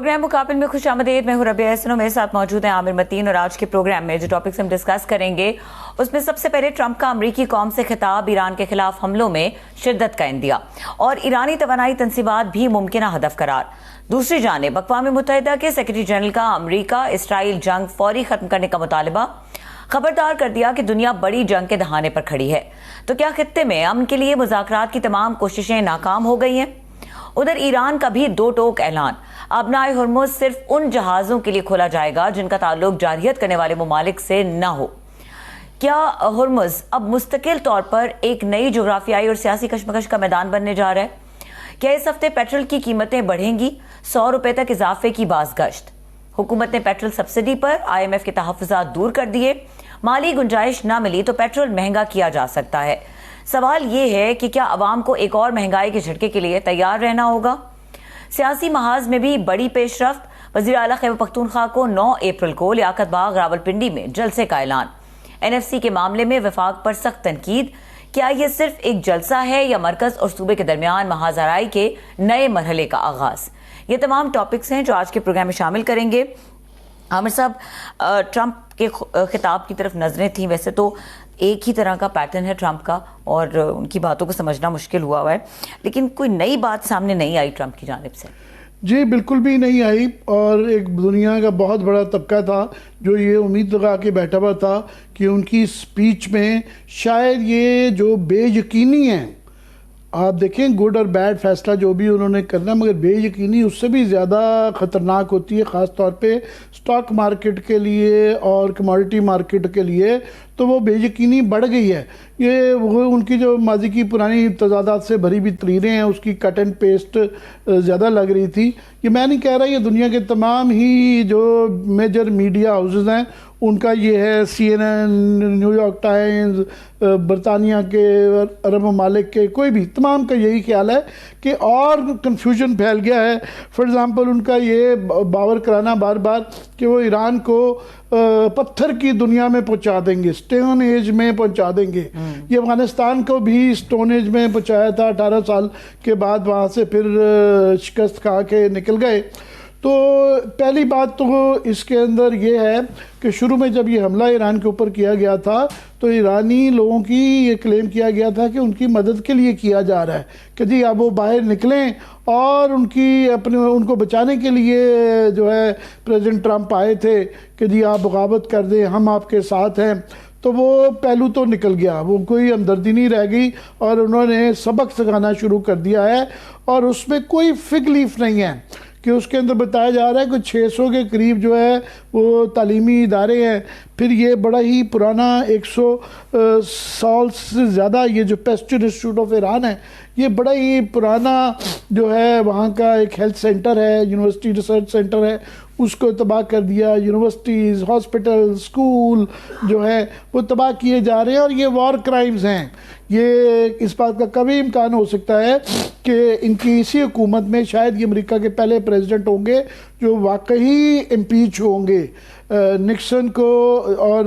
Programme مقابل میں خوش آمدید. میں ہوں ربیہ احسن، میرے ساتھ موجود ہیں عامر متین. اور آج کے پروگرام میں جو ٹاپکس ہم ڈسکس کریں گے اس میں سب سے پہلے ٹرمپ کا امریکی قوم سے خطاب، ایران کے خلاف حملوں میں شدت کا اندیہ اور ایرانی توانائی تنصیبات بھی ممکنہ ہدف قرار. دوسری جانب اقوام متحدہ کے سیکرٹری جنرل کا امریکہ اسرائیل جنگ فوری ختم کرنے کا مطالبہ. خبردار کر دیا کہ دنیا بڑی جنگ کے دہانے پر کھڑی ہے. تو کیا خطے میں امن کے لیے مذاکرات کی تمام کوششیں ناکام ہو گئی ہیں؟ ادھر ایران کا بھی دو ٹوک اعلان، ابنائے ہرمز صرف ان جہازوں کے لیے کھولا جائے گا جن کا تعلق جارحیت کرنے والے ممالک سے نہ ہو. کیا ہرمز اب مستقل طور پر ایک نئی جغرافیائی اور سیاسی کشمکش کا میدان بننے جا رہا ہے؟ کیا اس ہفتے پیٹرول کی قیمتیں بڑھیں گی؟ 100 روپے تک اضافے کی باز گشت. حکومت نے پیٹرول سبسڈی پر IMF کے تحفظات دور کر دیے. مالی گنجائش نہ ملی تو پیٹرول مہنگا کیا جا سکتا ہے. سوال یہ ہے کہ کیا عوام کو ایک اور مہنگائی کے جھٹکے کے لیے تیار رہنا ہوگا؟ سیاسی محاذ میں بھی بڑی پیش رفت. وزیر اعلیٰ خیبر پختونخوا کو 9 اپریل کو لیاقت باغ راولپنڈی میں جلسے کا اعلان. NFC کے معاملے میں وفاق پر سخت تنقید. کیا یہ صرف ایک جلسہ ہے یا مرکز اور صوبے کے درمیان محاذ آرائی کے نئے مرحلے کا آغاز؟ یہ تمام ٹاپکس ہیں جو آج کے پروگرام میں شامل کریں گے. عامر صاحب، ٹرمپ کے خطاب کی طرف نظریں تھیں. ویسے تو ایک ہی طرح کا پیٹرن ہے ٹرمپ کا اور ان کی باتوں کو سمجھنا مشکل ہوا ہے، لیکن کوئی نئی بات سامنے نہیں آئی ٹرمپ کی جانب سے. جی بالکل بھی نہیں آئی، اور ایک دنیا کا بہت بڑا طبقہ تھا جو یہ امید لگا کے بیٹھا ہوا تھا کہ ان کی سپیچ میں شاید یہ جو بے یقینی ہیں، آپ دیکھیں گڈ اور بیڈ فیصلہ جو بھی انہوں نے کرنا، مگر بے یقینی اس سے بھی زیادہ خطرناک ہوتی ہے، خاص طور پہ سٹاک مارکیٹ کے لیے اور کموڈٹی مارکیٹ کے لیے. تو وہ بے یقینی بڑھ گئی ہے. یہ وہ ان کی جو ماضی کی پرانی تضادات سے بھری ہوئی تقریریں ہیں، اس کی کٹ اینڈ پیسٹ زیادہ لگ رہی تھی. یہ میں نہیں کہہ رہا، یہ دنیا کے تمام ہی جو میجر میڈیا ہاؤسز ہیں ان کا یہ ہے. CNN، نیو یارک ٹائمز، برطانیہ کے، عرب ممالک کے، کوئی بھی تمام کا یہی خیال ہے کہ اور کنفیوژن پھیل گیا ہے. فار ایگزامپل ان کا یہ باور کرانا بار بار کہ وہ ایران کو پتھر کی دنیا میں پہنچا دیں گے، سٹون ایج میں پہنچا دیں گے. یہ افغانستان کو بھی سٹون ایج میں پہنچایا تھا، 18 سال کے بعد وہاں سے پھر شکست کھا کے نکل گئے. تو پہلی بات تو اس کے اندر یہ ہے کہ شروع میں جب یہ حملہ ایران کے اوپر کیا گیا تھا تو ایرانی لوگوں کی یہ کلیم کیا گیا تھا کہ ان کی مدد کے لیے کیا جا رہا ہے کہ جی اب وہ باہر نکلیں، اور ان کو بچانے کے لیے جو ہے پریزیڈنٹ ٹرمپ آئے تھے کہ جی آپ بغاوت کر دیں، ہم آپ کے ساتھ ہیں. تو وہ پہلو تو نکل گیا، وہ کوئی ہمدردی نہیں رہ گئی اور انہوں نے سبق سکھانا شروع کر دیا ہے. اور اس میں کوئی فگ لیف نہیں ہے کہ اس کے اندر بتایا جا رہا ہے کہ 600 کے قریب جو ہے وہ تعلیمی ادارے ہیں. پھر یہ بڑا ہی پرانا 100 سال سے زیادہ یہ جو پیسچر انسٹیٹیوٹ آف ایران ہے، یہ بڑا ہی پرانا جو ہے وہاں کا ایک ہیلتھ سینٹر ہے، یونیورسٹی ریسرچ سینٹر ہے، اس کو تباہ کر دیا. یونیورسٹیز، ہاسپٹل، اسکول جو ہے وہ تباہ کیے جا رہے ہیں، اور یہ وار کرائمز ہیں. یہ اس بات کا کبھی امکان ہو سکتا ہے کہ ان کی اسی حکومت میں شاید یہ امریکہ کے پہلے پریزیڈنٹ ہوں گے جو واقعی امپیچ ہوں گے. نکسن کو اور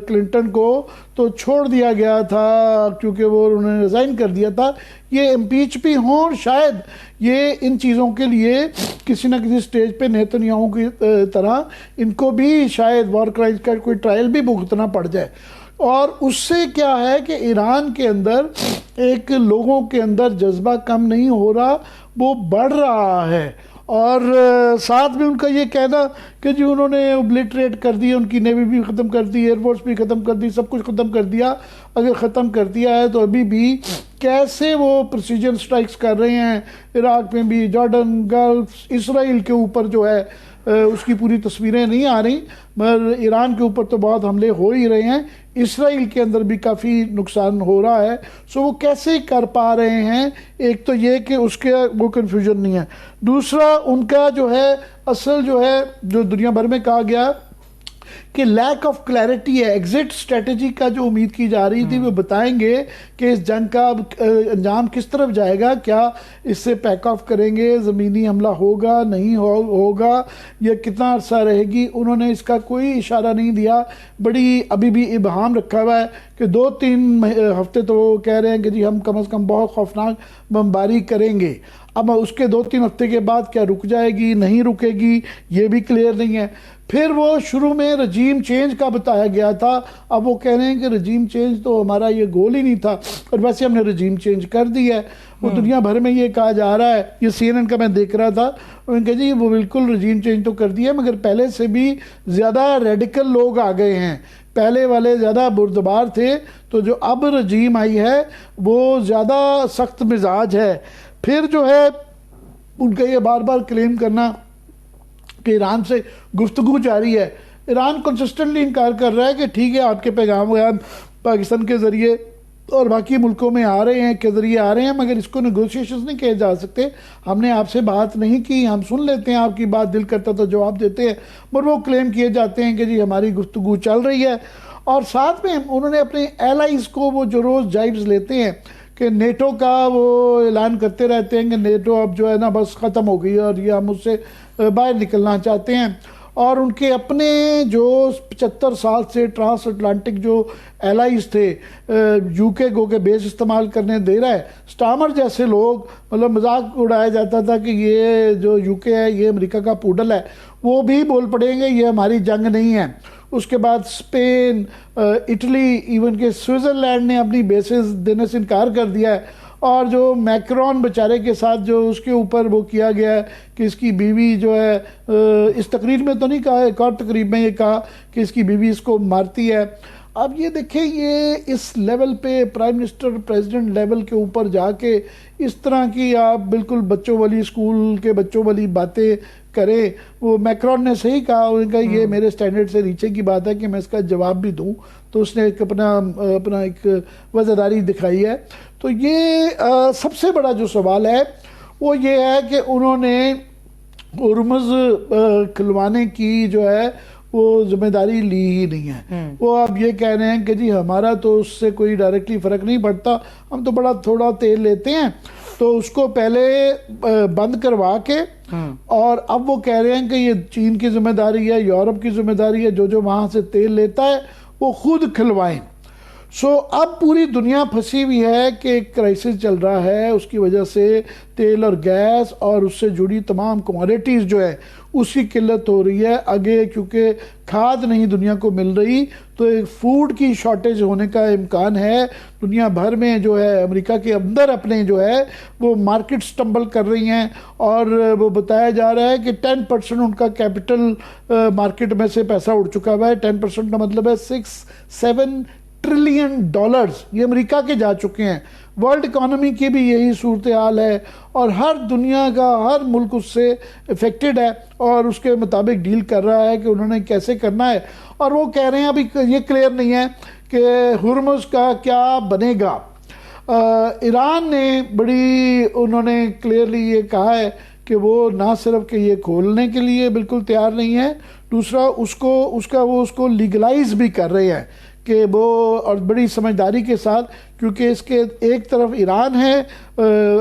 کلنٹن کو تو چھوڑ دیا گیا تھا کیونکہ وہ انہوں نے ریزائن کر دیا تھا. یہ امپیچ بھی ہوں، اور شاید یہ ان چیزوں کے لیے کسی نہ کسی سٹیج پہ نیتنیاہو کی طرح ان کو بھی شاید وار کرائمز کا کوئی ٹرائل بھی بھگتنا پڑ جائے. اور اس سے کیا ہے کہ ایران کے اندر ایک لوگوں کے اندر جذبہ کم نہیں ہو رہا، وہ بڑھ رہا ہے. اور ساتھ میں ان کا یہ کہنا کہ جی انہوں نے اوبلیٹریٹ کر دی، ان کی نیوی بھی ختم کر دی، ایئر فورس بھی ختم کر دی، سب کچھ ختم کر دیا. اگر ختم کر دیا ہے تو ابھی بھی کیسے وہ پریسیجن سٹرائکس کر رہے ہیں عراق میں بھی، جارڈن، گلف، اسرائیل کے اوپر جو ہے اس کی پوری تصویریں نہیں آ رہی، مگر ایران کے اوپر تو بہت حملے ہو ہی رہے ہیں. اسرائیل کے اندر بھی کافی نقصان ہو رہا ہے. سو وہ کیسے کر پا رہے ہیں؟ ایک تو یہ کہ اس کے وہ کنفیوژن نہیں ہے. دوسرا ان کا جو ہے اصل جو ہے جو دنیا بھر میں کہا گیا کہ لیک آف کلیئرٹی ہے. ایگزٹ اسٹریٹجی کا جو امید کی جا رہی تھی وہ بتائیں گے کہ اس جنگ کا انجام کس طرف جائے گا، کیا اس سے پیک آف کریں گے، زمینی حملہ ہوگا نہیں ہوگا، یا کتنا عرصہ رہے گی. انہوں نے اس کا کوئی اشارہ نہیں دیا، بڑی ابھی بھی ابہام رکھا ہوا ہے کہ 2-3 ہفتے تو وہ کہہ رہے ہیں کہ جی ہم کم از کم بہت خوفناک بمباری کریں گے. اب اس کے 2-3 ہفتے کے بعد کیا رک جائے گی نہیں رکے گی یہ بھی کلیئر نہیں ہے. پھر وہ شروع میں رجیم چینج کا بتایا گیا تھا, اب وہ کہہ رہے ہیں کہ رجیم چینج تو ہمارا یہ گول ہی نہیں تھا اور ویسے ہم نے رجیم چینج کر دی ہے. وہ دنیا بھر میں یہ کہا جا رہا ہے, یہ CNN کا میں دیکھ رہا تھا, انہوں نے کہا جی وہ بالکل رجیم چینج تو کر دیا مگر پہلے سے بھی زیادہ ریڈیکل لوگ آ گئے ہیں, پہلے والے زیادہ بردبار تھے تو جو اب رجیم آئی ہے وہ زیادہ سخت مزاج ہے. پھر جو ہے ان کا یہ بار بار کلیم کرنا کہ ایران سے گفتگو جاری ہے. ایران کنسسٹنٹلی انکار کر رہا ہے کہ ٹھیک ہے آپ کے پیغام پاکستان کے ذریعے اور باقی ملکوں میں آ رہے ہیں کے ذریعے آ رہے ہیں مگر اس کو نیگوشیشنز نہیں کہے جا سکتے, ہم نے آپ سے بات نہیں کی, ہم سن لیتے ہیں آپ کی بات, دل کرتا تو جواب دیتے ہیں, پر وہ کلیم کیے جاتے ہیں کہ جی ہماری گفتگو چل رہی ہے. اور ساتھ میں انہوں نے اپنے ایلائز کو وہ جو روز جائبز لیتے ہیں کہ نیٹو کا وہ اعلان کرتے رہتے ہیں کہ نیٹو اب جو ہے نا بس ختم ہو گئی اور یہ ہم اس سے باہر نکلنا چاہتے ہیں, اور ان کے اپنے جو 75 سال سے ٹرانس اٹلانٹک جو ایلائز تھے UK گو کے بیس استعمال کرنے دے رہا ہے. سٹارمر جیسے لوگ, مطلب مذاق اڑایا جاتا تھا کہ یہ جو UK ہے یہ امریکہ کا پوڈل ہے, وہ بھی بول پڑیں گے یہ ہماری جنگ نہیں ہے. اس کے بعد اسپین, اٹلی, ایون کہ سوئٹزرلینڈ نے اپنی بیسز دینے سے انکار کر دیا ہے. اور جو میکرون بیچارے کے ساتھ جو اس کے اوپر وہ کیا گیا ہے کہ اس کی بیوی جو ہے, اس تقریر میں تو نہیں کہا, ایک اور تقریر میں یہ کہا کہ اس کی بیوی اس کو مارتی ہے. اب یہ دیکھیں یہ اس لیول پہ پرائم منسٹر پریزیڈنٹ لیول کے اوپر جا کے اس طرح کی آپ بالکل بچوں والی اسکول کے بچوں والی باتیں کریں. وہ میکرون نے صحیح کہا, انہوں نے کہا یہ میرے سٹینڈرڈ سے نیچے کی بات ہے کہ میں اس کا جواب بھی دوں, تو اس نے ایک اپنا ایک وزیرداری دکھائی ہے. تو یہ سب سے بڑا جو سوال ہے وہ یہ ہے کہ انہوں نے ہرمز کھلوانے کی جو ہے وہ ذمہ داری لی ہی نہیں ہے. وہ اب یہ کہہ رہے ہیں کہ جی ہمارا تو اس سے کوئی ڈائریکٹلی فرق نہیں پڑتا, ہم تو بڑا تھوڑا تیل لیتے ہیں, تو اس کو پہلے بند کروا کے اور اب وہ کہہ رہے ہیں کہ یہ چین کی ذمہ داری ہے, یورپ کی ذمہ داری ہے, جو وہاں سے تیل لیتا ہے وہ خود کھلوائیں. اب پوری دنیا پھنسی ہوئی ہے کہ ایک کرائسس چل رہا ہے, اس کی وجہ سے تیل اور گیس اور اس سے جڑی تمام کوموڈیٹیز جو ہے اس کی قلت ہو رہی ہے. آگے کیونکہ کھاد نہیں دنیا کو مل رہی تو ایک فوڈ کی شارٹیج ہونے کا امکان ہے. دنیا بھر میں جو ہے امریکہ کے اندر اپنے جو ہے وہ مارکیٹ سٹمبل کر رہی ہیں, اور وہ بتایا جا رہا ہے کہ 10% ان کا کیپٹل مارکیٹ میں سے پیسہ اڑ چکا ہوا ہے. 10% کا مطلب ہے 6-7 ٹریلین ڈالرز یہ امریکہ کے جا چکے ہیں. ورلڈ اکانومی کی بھی یہی صورتحال ہے اور ہر دنیا کا ہر ملک اس سے افیکٹڈ ہے اور اس کے مطابق ڈیل کر رہا ہے کہ انہوں نے کیسے کرنا ہے. اور وہ کہہ رہے ہیں ابھی یہ کلیئر نہیں ہے کہ ہرمز کا کیا بنے گا. ایران نے بڑی انہوں نے کلیئرلی یہ کہا ہے کہ وہ نہ صرف کہ یہ کھولنے کے لیے بالکل تیار نہیں ہے, دوسرا اس کو لیگلائز بھی کر رہے ہیں کہ وہ, اور بڑی سمجھداری کے ساتھ, کیونکہ اس کے ایک طرف ایران ہے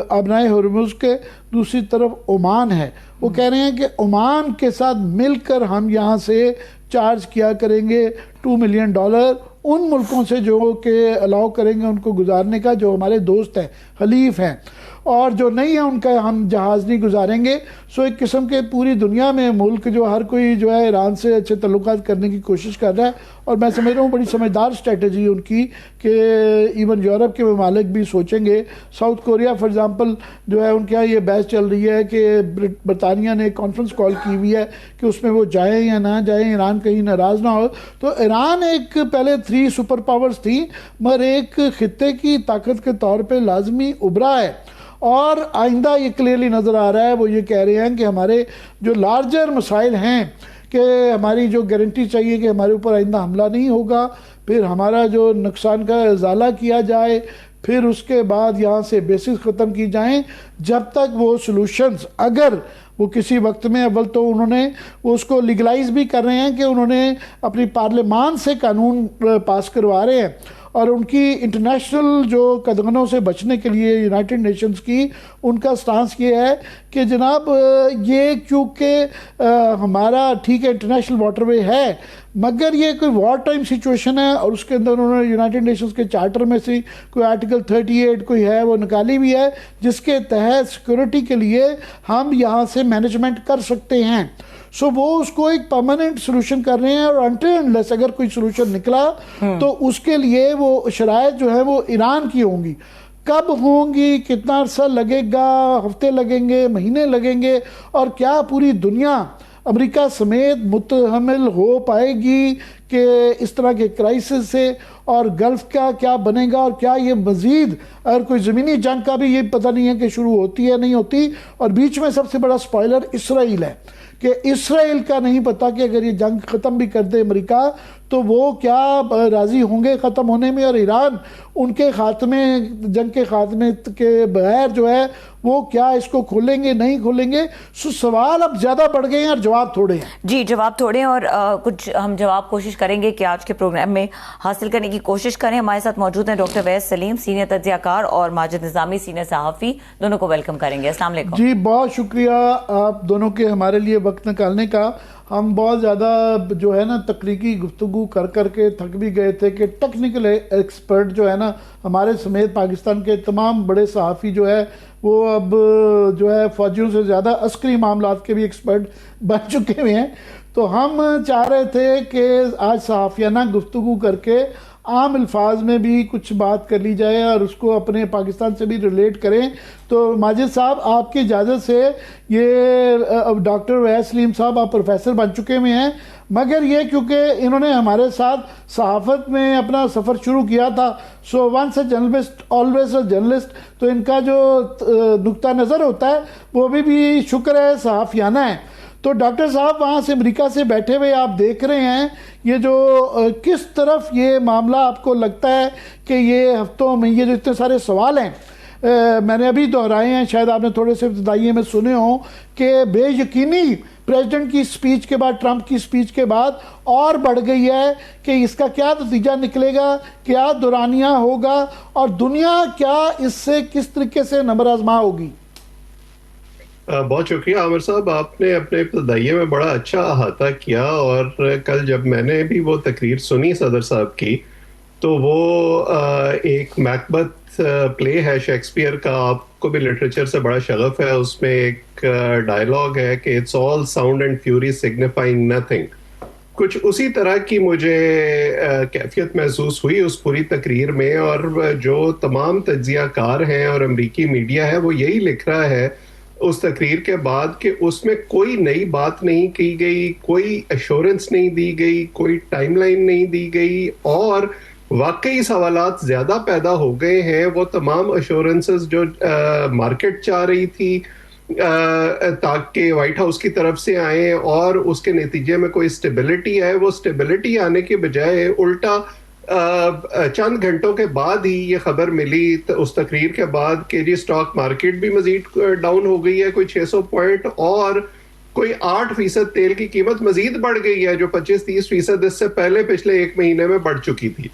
ابنائے ہرمز کے, دوسری طرف عمان ہے. وہ کہہ رہے ہیں کہ عمان کے ساتھ مل کر ہم یہاں سے چارج کیا کریں گے $2 ملین ان ملکوں سے جو کہ الاؤ کریں گے ان کو گزارنے کا, جو ہمارے دوست ہیں, حلیف ہیں, اور جو نہیں ہے ان کا ہم جہاز نہیں گزاریں گے. ایک قسم کے پوری دنیا میں ملک جو ہر کوئی جو ہے ایران سے اچھے تعلقات کرنے کی کوشش کر رہا ہے, اور میں سمجھ رہا ہوں بڑی سمجھدار اسٹریٹجی ان کی کہ ایون یورپ کے ممالک بھی سوچیں گے. ساؤتھ کوریا فار ایگزامپل جو ہے ان کے یہاں یہ بحث چل رہی ہے کہ برطانیہ نے کانفرنس کال کی ہوئی ہے کہ اس میں وہ جائیں یا نہ جائیں, ایران کہیں ناراض نہ ہو. تو ایران ایک پہلے 3 سپر پاورز تھی مگر ایک خطے کی طاقت کے طور پہ لازمی ابھرا ہے, اور آئندہ یہ کلیئرلی نظر آ رہا ہے. وہ یہ کہہ رہے ہیں کہ ہمارے جو لارجر مسائل ہیں کہ ہماری جو گارنٹی چاہیے کہ ہمارے اوپر آئندہ حملہ نہیں ہوگا, پھر ہمارا جو نقصان کا ازالہ کیا جائے, پھر اس کے بعد یہاں سے بیسز ختم کی جائیں, جب تک وہ سلوشنز اگر وہ کسی وقت میں, اول تو انہوں نے وہ اس کو لیگلائز بھی کر رہے ہیں کہ انہوں نے اپنی پارلیمان سے قانون پاس کروا رہے ہیں, اور ان کی انٹرنیشنل جو قدغنوں سے بچنے کے لیے یونائٹڈ نیشنز کی ان کا سٹانس یہ ہے کہ جناب یہ کیونکہ ہمارا ٹھیک ہے انٹرنیشنل واٹر وے ہے مگر یہ کوئی وار ٹائم سچویشن ہے، اور اس کے اندر انہوں نے یونائٹڈ نیشنز کے چارٹر میں سے کوئی آرٹیکل 38 کوئی ہے وہ نکالی بھی ہے جس کے تحت سیکورٹی کے لیے ہم یہاں سے مینجمنٹ کر سکتے ہیں. سو وہ اس کو ایک پرماننٹ سولوشن کر رہے ہیں، اور انٹل انلیس اگر کوئی سولوشن نکلا تو اس کے لیے وہ شرائط جو ہے وہ ایران کی ہوں گی. کب ہوں گی، کتنا عرصہ لگے گا، ہفتے لگیں گے، مہینے لگیں گے، اور کیا پوری دنیا امریکہ سمیت متحمل ہو پائے گی کہ اس طرح کے کرائسس سے، اور گلف کا کیا بنے گا، اور کیا یہ مزید اگر کوئی زمینی جنگ کا بھی یہ پتہ نہیں ہے کہ شروع ہوتی ہے نہیں ہوتی. اور بیچ میں سب سے بڑا سپوائلر اسرائیل ہے کہ اسرائیل کا نہیں پتا کہ اگر یہ جنگ ختم بھی کر دے امریکہ تو وہ کیا راضی ہوں گے ختم ہونے میں، اور ایران ان کے خاتمے جنگ کے خاتمے کے بغیر جو ہے وہ کیا اس کو کھولیں گے نہیں کھولیں گے. سو سوال اب زیادہ بڑھ گئے ہیں اور جواب تھوڑے ہیں. جی جواب تھوڑے ہیں، اور کچھ ہم جواب کوشش کریں گے کہ آج کے پروگرام میں حاصل کرنے کی کوشش کریں. ہمارے ساتھ موجود ہیں ڈاکٹر ویس سلیم، سینئر تجزیہ کار، اور ماجد نظامی، سینئر صحافی. دونوں کو ویلکم کریں گے. السلام علیکم. جی بہت شکریہ آپ دونوں کے ہمارے لیے وقت نکالنے کا. ہم بہت زیادہ جو ہے نا تخلیقی گفتگو کر کر کے تھک بھی گئے تھے کہ ٹیکنیکل ایکسپرٹ جو ہے نا ہمارے سمیت پاکستان کے تمام بڑے صحافی جو ہے وہ اب جو ہے فوجیوں سے زیادہ عسکری معاملات کے بھی ایکسپرٹ بن چکے ہوئے ہیں. تو ہم چاہ رہے تھے کہ آج صحافیانہ گفتگو کر کے عام الفاظ میں بھی کچھ بات کر لی جائے اور اس کو اپنے پاکستان سے بھی ریلیٹ کریں. تو ماجد صاحب آپ کی اجازت سے یہ ڈاکٹر ویس سلیم صاحب آپ پروفیسر بن چکے ہوئے ہیں، مگر یہ کیونکہ انہوں نے ہمارے ساتھ صحافت میں اپنا سفر شروع کیا تھا، so once a journalist always a journalist, تو ان کا جو نقطہ نظر ہوتا ہے وہ بھی شکر ہے صحافیانہ ہے. تو ڈاکٹر صاحب وہاں سے امریکہ سے بیٹھے ہوئے آپ دیکھ رہے ہیں یہ جو کس طرف یہ معاملہ آپ کو لگتا ہے کہ یہ ہفتوں میں یہ جو اتنے سارے سوال ہیں میں نے ابھی دہرائے ہیں، شاید آپ نے تھوڑے سے ابتدائیے میں سنے ہوں کہ بے یقینی پریزیڈنٹ کی سپیچ کے بعد، ٹرمپ کی سپیچ کے بعد اور بڑھ گئی ہے کہ اس کا کیا نتیجہ نکلے گا، کیا دورانیہ ہوگا، اور دنیا کیا اس سے کس طریقے سے نمبر آزما ہوگی. بہت شکریہ عامر صاحب، آپ نے اپنے ابتدائیے میں بڑا اچھا احاطہ کیا. اور کل جب میں نے بھی وہ تقریر سنی صدر صاحب کی تو وہ ایک میکبتھ پلے ہے شیکسپیئر کا، آپ کو بھی لٹریچر سے بڑا شغف ہے، اس میں ایک ڈائلاگ ہے کہ it's all sound and fury signifying nothing. کچھ اسی طرح کی مجھے کیفیت محسوس ہوئی اس پوری تقریر میں. اور جو تمام تجزیہ کار ہیں اور امریکی میڈیا ہے وہ یہی لکھ رہا ہے اس تقریر کے بعد کہ اس میں کوئی نئی بات نہیں کی گئی، کوئی ایشورنس نہیں دی گئی، کوئی ٹائم لائن نہیں دی گئی، اور واقعی سوالات زیادہ پیدا ہو گئے ہیں. وہ تمام ایشورنسز جو مارکیٹ چاہ رہی تھی تاکہ وائٹ ہاؤس کی طرف سے آئیں اور اس کے نتیجے میں کوئی اسٹیبلٹی آئے، وہ اسٹیبلٹی آنے کے بجائے الٹا چند گھنٹوں کے بعد ہی یہ خبر ملی اس تقریر کے بعد کہ جی اسٹاک مارکیٹ بھی مزید ڈاؤن ہو گئی ہے کوئی 600 پوائنٹ، اور کوئی 8% تیل کی قیمت مزید بڑھ گئی ہے جو 25-30% اس سے پہلے پچھلے ایک مہینے میں بڑھ چکی تھی.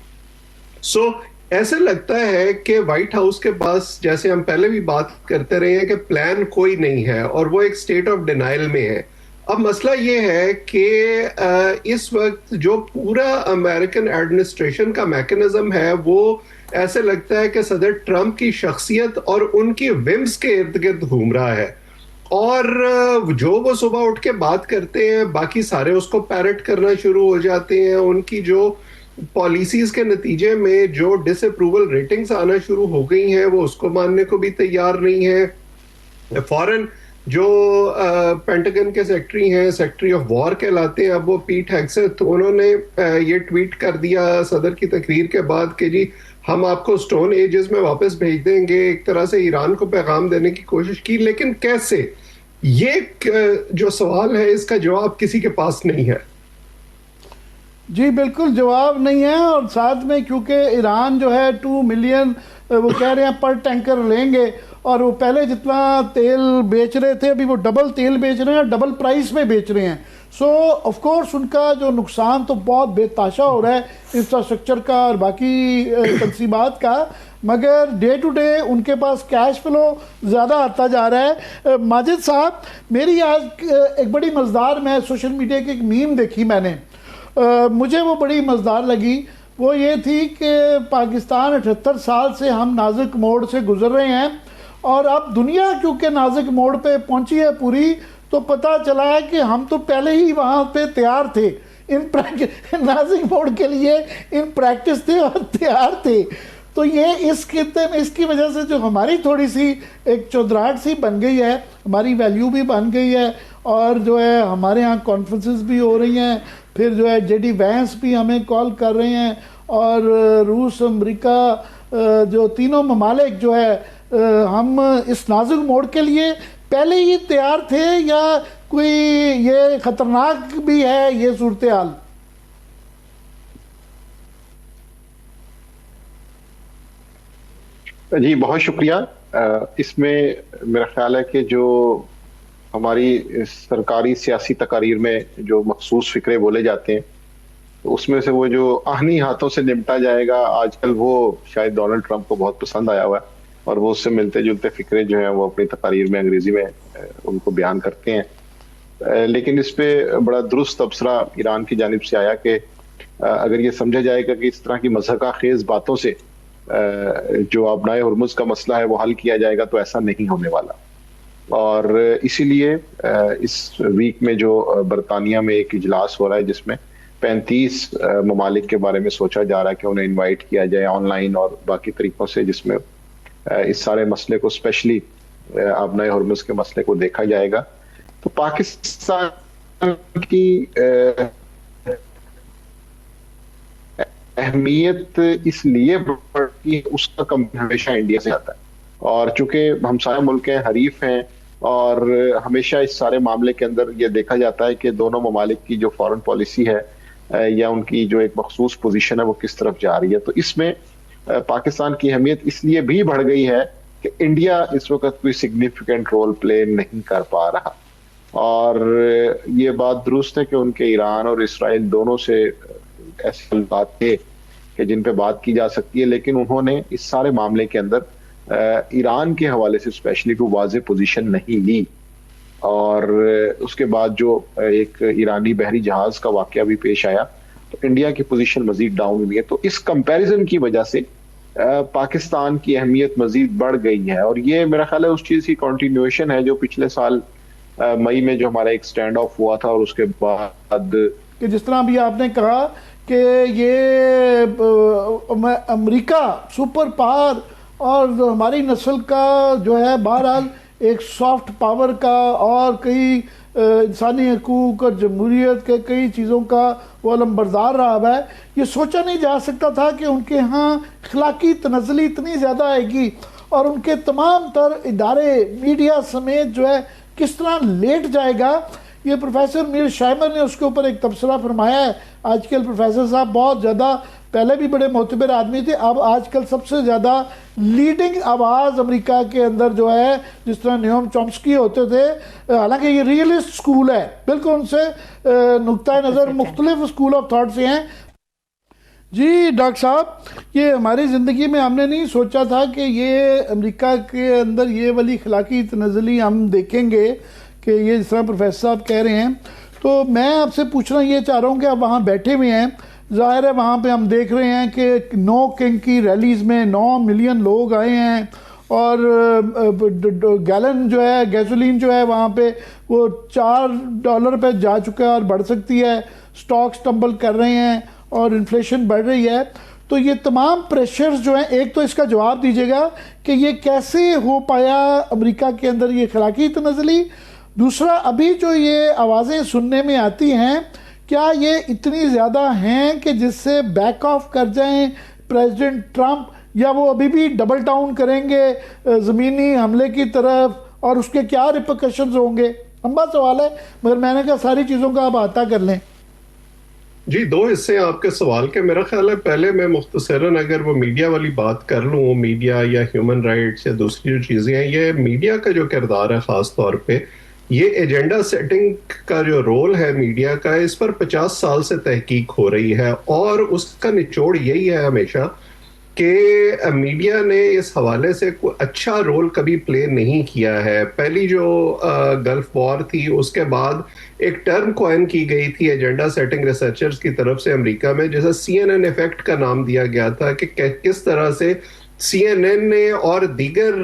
سو ایسے لگتا ہے کہ وائٹ ہاؤس کے پاس، جیسے ہم پہلے بھی بات کرتے رہے ہیں، کہ پلان کوئی نہیں ہے اور وہ ایک سٹیٹ آف ڈینائل میں ہے. اب مسئلہ یہ ہے کہ اس وقت جو پورا امریکن ایڈمنسٹریشن کا میکنزم ہے وہ ایسے لگتا ہے کہ صدر ٹرمپ کی شخصیت اور ان کی ومز کے ارد گرد گھوم رہا ہے، اور جو وہ صبح اٹھ کے بات کرتے ہیں باقی سارے اس کو پیرٹ کرنا شروع ہو جاتے ہیں. ان کی جو پالیسیز کے نتیجے میں جو ڈس اپروول ریٹنگز آنا شروع ہو گئی ہیں وہ اس کو ماننے کو بھی تیار نہیں ہے. فوراً جو پینٹاگن کے سیکٹری ہیں، سیکٹری آف وار کہلاتے ہیں اب وہ، پیٹ ہیگسیتھ، انہوں نے یہ ٹویٹ کر دیا صدر کی تقریر کے بعد کہ جی ہم آپ کو سٹون ایجز میں واپس بھیج دیں گے. ایک طرح سے ایران کو پیغام دینے کی کوشش کی، لیکن کیسے؟ یہ جو سوال ہے اس کا جواب کسی کے پاس نہیں ہے. جی بالکل جواب نہیں ہے، اور ساتھ میں کیونکہ ایران جو ہے 2 ملین وہ کہہ رہے ہیں پر ٹینکر لیں گے، اور وہ پہلے جتنا تیل بیچ رہے تھے ابھی وہ ڈبل تیل بیچ رہے ہیں، ڈبل پرائس میں بیچ رہے ہیں. سو آف کورس ان کا جو نقصان تو بہت بے تحاشا ہو رہا ہے انفراسٹرکچر کا اور باقی تنصیبات کا، مگر ڈے ٹو ڈے ان کے پاس کیش فلو زیادہ آتا جا رہا ہے۔ ماجد صاحب، میری آج ایک بڑی مزدار، میں سوشل میڈیا کی ایک میم دیکھی میں نے، مجھے وہ بڑی مزدار لگی۔ وہ یہ تھی کہ پاکستان 78 سال سے ہم نازک موڑ سے گزر رہے ہیں، اور اب دنیا کیونکہ نازک موڑ پہ پہنچی ہے پوری، تو پتہ چلا ہے کہ ہم تو پہلے ہی وہاں پہ تیار تھے، نازک موڑ کے لیے ان پریکٹس تھے اور تیار تھے۔ تو یہ اس خطے میں اس کی وجہ سے جو ہماری تھوڑی سی ایک چودراہٹ سی بن گئی ہے، ہماری ویلیو بھی بن گئی ہے، اور جو ہے ہمارے ہاں کانفرنسز بھی ہو رہی ہیں، پھر جو ہے جے ڈی وینس بھی ہمیں کال کر رہے ہیں، اور روس، امریکہ، جو تینوں ممالک جو ہے ہم اس نازک موڑ کے لیے پہلے ہی تیار تھے، یا کوئی یہ خطرناک بھی ہے یہ صورتحال؟ جی بہت شکریہ۔ اس میں میرا خیال ہے کہ جو ہماری سرکاری سیاسی تقاریر میں جو مخصوص فکرے بولے جاتے ہیں، اس میں سے وہ جو آہنی ہاتھوں سے نمٹا جائے گا آج کل، وہ شاید ڈونلڈ ٹرمپ کو بہت پسند آیا ہوا ہے، اور وہ اس سے ملتے جلتے فکرے جو ہیں وہ اپنی تقاریر میں انگریزی میں ان کو بیان کرتے ہیں۔ لیکن اس پہ بڑا درست تبصرہ ایران کی جانب سے آیا کہ اگر یہ سمجھا جائے گا کہ اس طرح کی مضحکہ خیز باتوں سے جو آبنائے ہرمز کا مسئلہ ہے وہ حل کیا جائے گا، تو ایسا نہیں ہونے والا۔ اور اسی لیے اس ویک میں جو برطانیہ میں ایک اجلاس ہو رہا ہے جس میں 35 ممالک کے بارے میں سوچا جا رہا ہے کہ انہیں انوائٹ کیا جائے آن لائن اور باقی طریقوں سے، جس میں اس سارے مسئلے کو اسپیشلی آبنائے ہرمز کے مسئلے کو دیکھا جائے گا، تو پاکستان کی اہمیت اس لیے بڑھتی ہے، اس کا کم ہمیشہ انڈیا سے آتا ہے، اور چونکہ ہم سارے ملک ہیں، حریف ہیں، اور ہمیشہ اس سارے معاملے کے اندر یہ دیکھا جاتا ہے کہ دونوں ممالک کی جو فارن پالیسی ہے یا ان کی جو ایک مخصوص پوزیشن ہے وہ کس طرف جا رہی ہے۔ تو اس میں پاکستان کی اہمیت اس لیے بھی بڑھ گئی ہے کہ انڈیا اس وقت کوئی سگنیفیکنٹ رول پلے نہیں کر پا رہا، اور یہ بات درست ہے کہ ان کے ایران اور اسرائیل دونوں سے ایسی بات تھے کہ جن پہ بات کی جا سکتی ہے، لیکن انہوں نے اس سارے معاملے کے اندر ایران کے حوالے سے اسپیشلی کوئی واضح پوزیشن نہیں لی، اور اس کے بعد جو ایک ایرانی بحری جہاز کا واقعہ بھی پیش آیا تو انڈیا کی پوزیشن مزید ڈاؤن ہوئی ہے۔ تو اس کمپیریزن کی وجہ سے پاکستان کی اہمیت مزید بڑھ گئی ہے، اور یہ میرا خیال ہے اس چیز کی کنٹینیویشن ہے جو پچھلے سال مئی میں جو ہمارا ایک سٹینڈ آف ہوا تھا، اور اس کے بعد کہ جس طرح بھی آپ نے کہا کہ یہ امریکہ سپر پاور اور ہماری نسل کا جو ہے بہرحال ایک سافٹ پاور کا اور کئی انسانی حقوق اور جمہوریت کے کئی چیزوں کا وہ علمبردار رہا ہے، یہ سوچا نہیں جا سکتا تھا کہ ان کے ہاں اخلاقی تنزلی اتنی زیادہ آئے گی، اور ان کے تمام تر ادارے میڈیا سمیت جو ہے کس طرح لیٹ جائے گا۔ یہ پروفیسر میر شائمر نے اس کے اوپر ایک تبصرہ فرمایا ہے۔ آج کل پروفیسر صاحب بہت زیادہ، پہلے بھی بڑے معتبر آدمی تھے، اب آج کل سب سے زیادہ لیڈنگ آواز امریکہ کے اندر جو ہے، جس طرح نیوم چومسکی ہوتے تھے، حالانکہ یہ ریئلسٹ سکول ہے، بالکل ان سے نقطۂ نظر مختلف سکول آف تھاٹ سے ہیں۔ جی ڈاکٹر صاحب، یہ ہماری زندگی میں ہم نے نہیں سوچا تھا کہ یہ امریکہ کے اندر یہ والی اخلاقی تنزلی ہم دیکھیں گے، کہ یہ جس طرح پروفیسر صاحب کہہ رہے ہیں۔ تو میں آپ سے پوچھنا یہ چاہ رہا ہوں کہ آپ وہاں بیٹھے ہوئے ہیں، ظاہر ہے وہاں پہ ہم دیکھ رہے ہیں کہ 9 کنگ کی ریلیز میں 9 ملین لوگ آئے ہیں، اور گیلن جو ہے گیسولین جو ہے وہاں پہ وہ $4 پہ جا چکا ہے اور بڑھ سکتی ہے، سٹاکس ٹمبل کر رہے ہیں اور انفلیشن بڑھ رہی ہے۔ تو یہ تمام پریشرز جو ہیں، ایک تو اس کا جواب دیجیے گا کہ یہ کیسے ہو پایا امریکہ کے اندر یہ اخلاقی تنزلی، دوسرا ابھی جو یہ آوازیں سننے میں آتی ہیں کیا یہ اتنی زیادہ ہیں کہ جس سے بیک آف کر جائیں پریزیڈنٹ ٹرمپ، یا وہ ابھی بھی ڈبل ڈاؤن کریں گے زمینی حملے کی طرف، اور اس کے کیا ریپرکشنز ہوں گے؟ لمبا سوال ہے مگر میں نے کہا ساری چیزوں کا آپ احاطہ کر لیں۔ جی 2 حصے آپ کے سوال کے، میرا خیال ہے پہلے میں مختصراً اگر وہ میڈیا والی بات کر لوں، میڈیا یا ہیومن رائٹس یا دوسری جو چیزیں ہیں، یہ میڈیا کا جو کردار ہے خاص طور پہ یہ ایجنڈا سیٹنگ کا جو رول ہے میڈیا کا، اس پر 50 سال سے تحقیق ہو رہی ہے، اور اس کا نچوڑ یہی ہے ہمیشہ کہ میڈیا نے اس حوالے سے کوئی اچھا رول کبھی پلے نہیں کیا ہے. پہلی جو گلف وار تھی اس کے بعد ایک ٹرم کوائن کی گئی تھی ایجنڈا سیٹنگ ریسرچرز کی طرف سے امریکہ میں، جیسے CNN ایفیکٹ کا نام دیا گیا تھا، کہ کس طرح سے CNN نے اور دیگر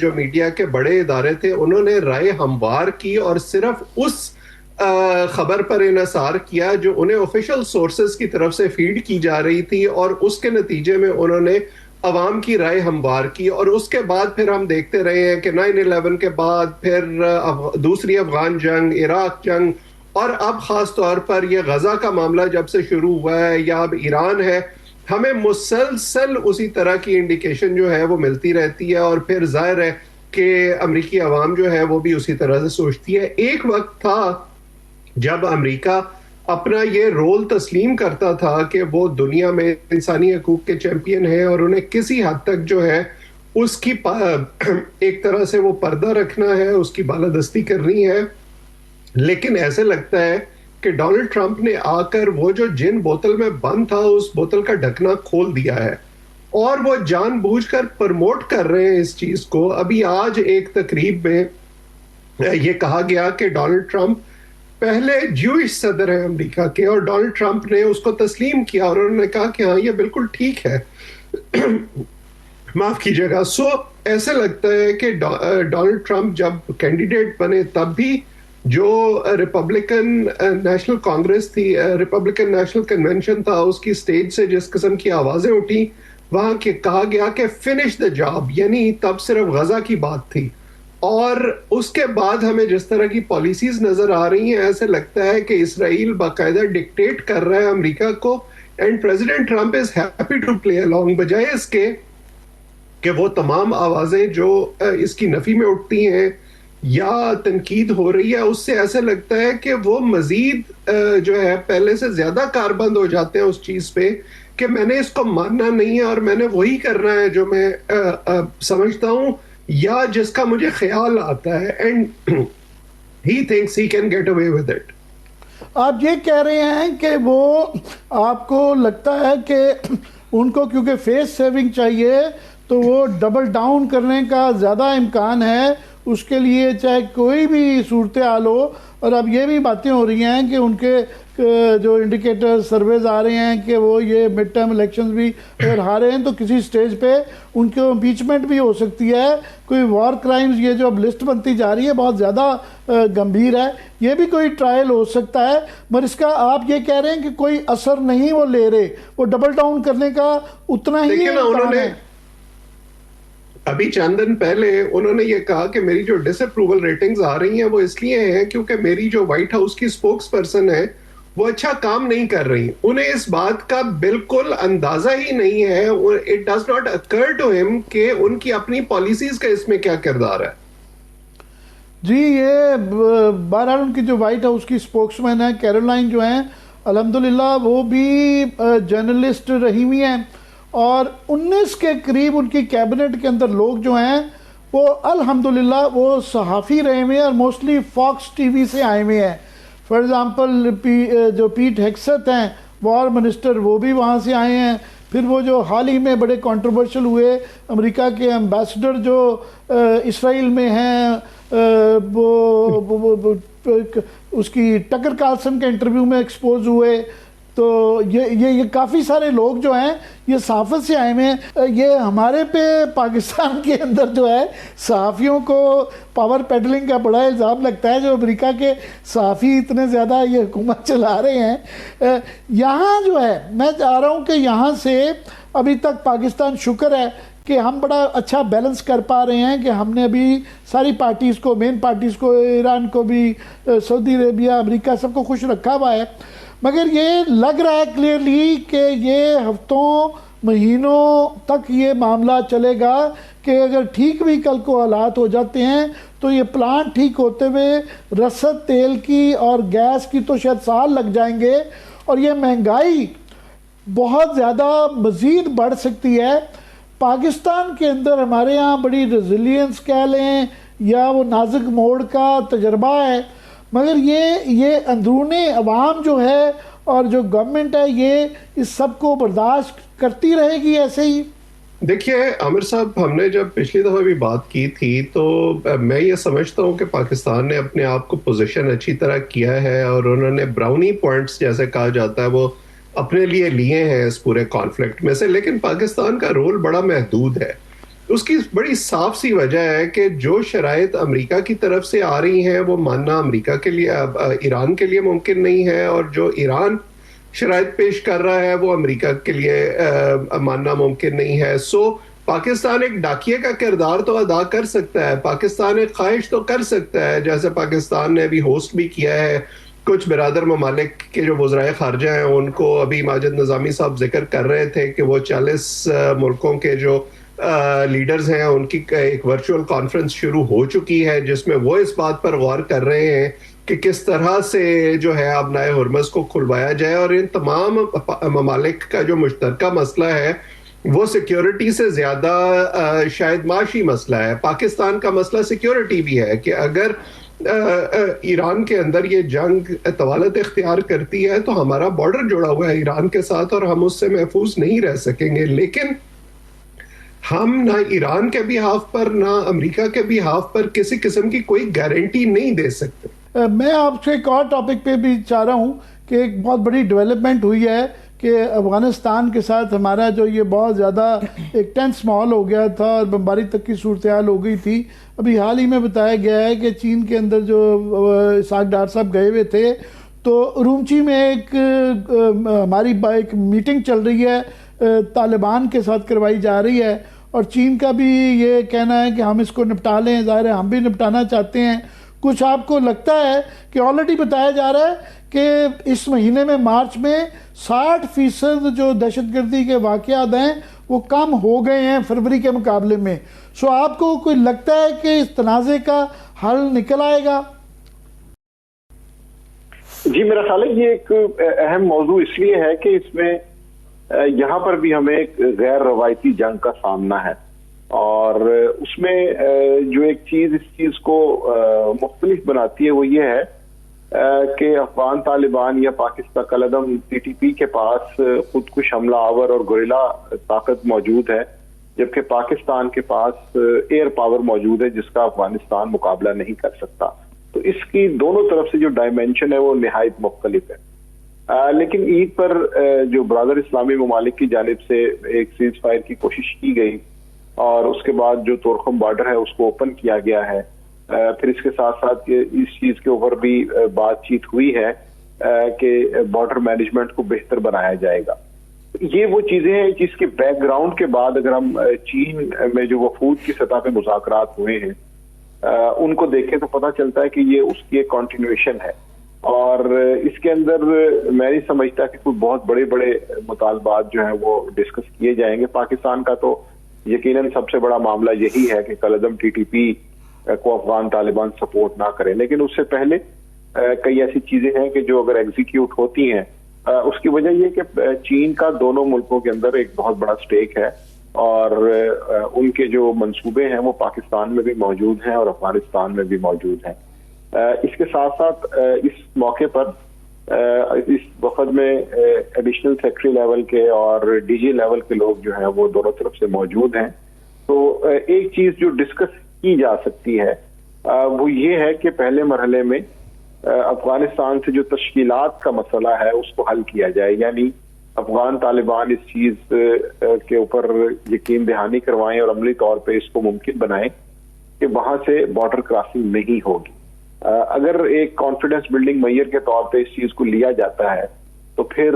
جو میڈیا کے بڑے ادارے تھے انہوں نے رائے ہموار کی اور صرف اس خبر پر انحصار کیا جو انہیں آفیشل سورسز کی طرف سے فیڈ کی جا رہی تھی، اور اس کے نتیجے میں انہوں نے عوام کی رائے ہموار کی. اور اس کے بعد پھر ہم دیکھتے رہے ہیں کہ 9/11 کے بعد پھر دوسری افغان جنگ، عراق جنگ، اور اب خاص طور پر یہ غزہ کا معاملہ جب سے شروع ہوا ہے یا اب ایران ہے، ہمیں مسلسل اسی طرح کی انڈیکیشن جو ہے وہ ملتی رہتی ہے. اور پھر ظاہر ہے کہ امریکی عوام جو ہے وہ بھی اسی طرح سے سوچتی ہے. ایک وقت تھا جب امریکہ اپنا یہ رول تسلیم کرتا تھا کہ وہ دنیا میں انسانی حقوق کے چیمپئن ہیں، اور انہیں کسی حد تک جو ہے اس کی ایک طرح سے وہ پردہ رکھنا ہے، اس کی بالادستی کرنی ہے. لیکن ایسے لگتا ہے کہ ڈونلڈ ٹرمپ نے آ کر وہ جو جن بوتل میں بند تھا اس بوتل کا ڈھکنا کھول دیا ہے، اور وہ جان بوجھ کر پروموٹ کر رہے ہیں اس چیز کو. ابھی آج ایک تقریب میں یہ کہا گیا کہ ڈونلڈ ٹرمپ پہلے جوئش صدر ہیں امریکہ کے، اور ڈونلڈ ٹرمپ نے اس کو تسلیم کیا اور انہوں نے کہا کہ ہاں یہ بالکل ٹھیک ہے. معاف کیجیے گا. سو ایسے لگتا ہے کہ ڈونلڈ ٹرمپ جب کینڈیڈیٹ بنے تب بھی جو ریپبلکن نیشنل کانگریس تھی، ریپبلکن نیشنل کنونشن تھا، اس کی سٹیج سے جس قسم کی آوازیں اٹھی، وہاں کہا گیا کہ فنش دا جاب، یعنی تب صرف غزہ کی بات تھی. اور اس کے بعد ہمیں جس طرح کی پالیسیز نظر آ رہی ہیں، ایسے لگتا ہے کہ اسرائیل باقاعدہ ڈکٹیٹ کر رہا ہے امریکہ کو، and president Trump is happy to play along، بجائے اس کے کہ وہ تمام آوازیں جو اس کی نفی میں اٹھتی ہیں یا تنقید ہو رہی ہے، اس سے ایسے لگتا ہے کہ وہ مزید جو ہے پہلے سے زیادہ کاربند ہو جاتے ہیں اس چیز پہ کہ میں نے اس کو ماننا نہیں ہے اور میں نے وہی کرنا ہے جو میں سمجھتا ہوں یا جس کا مجھے خیال آتا ہے، and he thinks he can get away with it. آپ یہ کہہ رہے ہیں کہ وہ آپ کو لگتا ہے کہ ان کو کیونکہ فیس سیونگ چاہیے تو وہ ڈبل ڈاؤن کرنے کا زیادہ امکان ہے، اس کے لیے چاہے کوئی بھی صورتحال ہو. اور اب یہ بھی باتیں ہو رہی ہیں کہ ان کے جو انڈیکیٹر سرویز آ رہے ہیں کہ وہ یہ مڈ ٹرم الیکشنز بھی اگر ہارے ہیں تو کسی سٹیج پہ ان کو امپیچمنٹ بھی ہو سکتی ہے. کوئی وار کرائمز یہ جو اب لسٹ بنتی جا رہی ہے بہت زیادہ گمبھیر ہے، یہ بھی کوئی ٹرائل ہو سکتا ہے. مگر اس کا آپ یہ کہہ رہے ہیں کہ کوئی اثر نہیں وہ لے رہے، وہ ڈبل ڈاؤن کرنے کا اتنا ہی امکان ہے. ابھی چند دن پہلے انہوں نے یہ کہا کہ میری جو ڈس اپروول ریٹنگز آ رہی ہیں وہ اس لیے ہیں کیونکہ میری جو وائٹ ہاؤس کی اسپوکس پرسن ہے وہ اچھا کام نہیں کر رہی. انہیں اس بات کا بالکل اندازہ ہی نہیں ہے، it does not occur to ہم کہ ان کی اپنی پالیسیز کا اس میں کیا کردار ہے. جی یہ بہرحال ان کی جو وائٹ ہاؤس کی اسپوکس مین ہے کیرولائن جو ہیں الحمدللہ وہ بھی جرنلسٹ رہی ہوئی ہیں، اور 19 کے قریب ان کی کیبنٹ کے اندر لوگ جو ہیں وہ الحمدللہ وہ صحافی رہے ہوئے ہیں اور موسٹلی فاکس ٹی وی سے آئے ہوئے ہیں. فار ایگزامپل جو پیٹ ہیکسٹ ہیں وار منسٹر، وہ بھی وہاں سے آئے ہیں. پھر وہ جو حال ہی میں بڑے کنٹروورشل ہوئے امریکہ کے ایمبیسڈر جو اسرائیل میں ہیں، وہ اس کی ٹکر کارلسن کے انٹرویو میں ایکسپوز ہوئے. تو یہ کافی سارے لوگ جو ہیں یہ صحافت سے آئے ہیں. یہ ہمارے پہ پاکستان کے اندر جو ہے صحافیوں کو پاور پیڈلنگ کا بڑا الزام لگتا ہے، جو امریکہ کے صحافی اتنے زیادہ یہ حکومت چلا رہے ہیں. یہاں جو ہے میں چاہ رہا ہوں کہ یہاں سے ابھی تک پاکستان شکر ہے کہ ہم بڑا اچھا بیلنس کر پا رہے ہیں کہ ہم نے ابھی ساری پارٹیز کو، مین پارٹیز کو، ایران کو بھی، سعودی عربیہ، امریکہ سب کو خوش رکھا ہوا ہے. مگر یہ لگ رہا ہے کلیئرلی کہ یہ ہفتوں مہینوں تک یہ معاملہ چلے گا کہ اگر ٹھیک بھی کل کو حالات ہو جاتے ہیں تو یہ پلانٹ ٹھیک ہوتے ہوئے رسد تیل کی اور گیس کی تو شاید سال لگ جائیں گے، اور یہ مہنگائی بہت زیادہ مزید بڑھ سکتی ہے. پاکستان کے اندر ہمارے ہاں بڑی ریزیلینس کہہ لیں یا وہ نازک موڑ کا تجربہ ہے، مگر یہ اندرون عوام جو ہے اور جو گورنمنٹ ہے یہ اس سب کو برداشت کرتی رہے گی ایسے ہی؟ دیکھیے عامر صاحب، ہم نے جب پچھلی دفعہ بھی بات کی تھی تو میں یہ سمجھتا ہوں کہ پاکستان نے اپنے آپ کو پوزیشن اچھی طرح کیا ہے، اور انہوں نے براؤنی پوائنٹس جیسے کہا جاتا ہے وہ اپنے لیے لیے ہیں اس پورے کانفلکٹ میں سے. لیکن پاکستان کا رول بڑا محدود ہے. اس کی بڑی صاف سی وجہ ہے کہ جو شرائط امریکہ کی طرف سے آ رہی ہیں وہ ماننا امریکہ کے لیے ایران کے لیے ممکن نہیں ہے، اور جو ایران شرائط پیش کر رہا ہے وہ امریکہ کے لیے ماننا ممکن نہیں ہے. سو پاکستان ایک ڈاکیے کا کردار تو ادا کر سکتا ہے، پاکستان ایک خواہش تو کر سکتا ہے، جیسے پاکستان نے ابھی ہوسٹ بھی کیا ہے کچھ برادر ممالک کے جو وزرائے خارجہ ہیں ان کو. ابھی ماجد نظامی صاحب ذکر کر رہے تھے کہ وہ 40 ملکوں کے جو لیڈرز ہیں ان کی ایک ورچوئل کانفرنس شروع ہو چکی ہے، جس میں وہ اس بات پر غور کر رہے ہیں کہ کس طرح سے جو ہے ابنائے ہرمز کو کھلوایا جائے. اور ان تمام ممالک کا جو مشترکہ مسئلہ ہے وہ سیکیورٹی سے زیادہ شاید معاشی مسئلہ ہے. پاکستان کا مسئلہ سیکیورٹی بھی ہے کہ اگر ایران کے اندر یہ جنگ طوالت اختیار کرتی ہے تو ہمارا بارڈر جڑا ہوا ہے ایران کے ساتھ اور ہم اس سے محفوظ نہیں رہ سکیں گے. لیکن ہم نہ ایران کے بھی ہاف پر نہ امریکہ کے بھی ہاف پر کسی قسم کی کوئی گارنٹی نہیں دے سکتے. میں آپ سے ایک اور ٹاپک پہ بھی چاہ رہا ہوں کہ ایک بہت بڑی ڈیولپمنٹ ہوئی ہے کہ افغانستان کے ساتھ ہمارا جو یہ بہت زیادہ ایک ٹینس ماحول ہو گیا تھا اور بمباری تک کی صورتحال ہو گئی تھی. ابھی حال ہی میں بتایا گیا ہے کہ چین کے اندر جو اسحاق ڈار صاحب گئے ہوئے تھے تو رومچی میں ایک ہماری ایک میٹنگ چل رہی ہے طالبان کے ساتھ کروائی جا رہی ہے، اور چین کا بھی یہ کہنا ہے کہ ہم اس کو نپٹا لیں. ظاہر ہے ہم بھی نپٹانا چاہتے ہیں. کچھ آپ کو لگتا ہے کہ آلریڈی بتایا جا رہا ہے کہ اس مہینے میں مارچ میں 60% جو دہشت گردی کے واقعات ہیں وہ کم ہو گئے ہیں فروری کے مقابلے میں. سو آپ کو کوئی لگتا ہے کہ اس تنازع کا حل نکل آئے گا؟ جی میرا خیال ہے یہ ایک اہم موضوع اس لیے ہے کہ اس میں یہاں پر بھی ہمیں ایک غیر روایتی جنگ کا سامنا ہے، اور اس میں جو ایک چیز اس چیز کو مختلف بناتی ہے وہ یہ ہے کہ افغان طالبان یا پاکستان کالعدم TTP کے پاس خودکش حملہ آور اور گوریلا طاقت موجود ہے، جبکہ پاکستان کے پاس ایئر پاور موجود ہے جس کا افغانستان مقابلہ نہیں کر سکتا. تو اس کی دونوں طرف سے جو ڈائمینشن ہے وہ نہایت مختلف ہے. لیکن عید پر جو برادر اسلامی ممالک کی جانب سے ایک سیز فائر کی کوشش کی گئی اور اس کے بعد جو تورخم بارڈر ہے اس کو اوپن کیا گیا ہے، پھر اس کے ساتھ ساتھ اس چیز کے اوپر بھی بات چیت ہوئی ہے کہ بارڈر مینجمنٹ کو بہتر بنایا جائے گا. یہ وہ چیزیں ہیں جس کے بیک گراؤنڈ کے بعد اگر ہم چین میں جو وفود کی سطح پہ مذاکرات ہوئے ہیں ان کو دیکھیں تو پتہ چلتا ہے کہ یہ اس کی ایک کنٹینیویشن ہے، اور اس کے اندر میں نہیں سمجھتا کہ کوئی بہت بڑے بڑے مطالبات جو ہیں وہ ڈسکس کیے جائیں گے. پاکستان کا تو یقیناً سب سے بڑا معاملہ یہی ہے کہ کالعدم TTP کو افغان طالبان سپورٹ نہ کریں، لیکن اس سے پہلے کئی ایسی چیزیں ہیں کہ جو اگر ایگزیکیوٹ ہوتی ہیں اس کی وجہ یہ کہ چین کا دونوں ملکوں کے اندر ایک بہت بڑا سٹیک ہے، اور ان کے جو منصوبے ہیں وہ پاکستان میں بھی موجود ہیں اور افغانستان میں بھی موجود ہیں. اس کے ساتھ ساتھ اس موقع پر اس وفد میں ایڈیشنل سیکرٹری لیول کے اور DG لیول کے لوگ جو ہیں وہ دونوں طرف سے موجود ہیں. تو ایک چیز جو ڈسکس کی جا سکتی ہے وہ یہ ہے کہ پہلے مرحلے میں افغانستان سے جو تشکیلات کا مسئلہ ہے اس کو حل کیا جائے، یعنی افغان طالبان اس چیز کے اوپر یقین دہانی کروائیں اور عملی طور پہ اس کو ممکن بنائیں کہ وہاں سے بارڈر کراسنگ نہیں ہوگی. اگر ایک کانفیڈنس بلڈنگ میئر کے طور پہ اس چیز کو لیا جاتا ہے تو پھر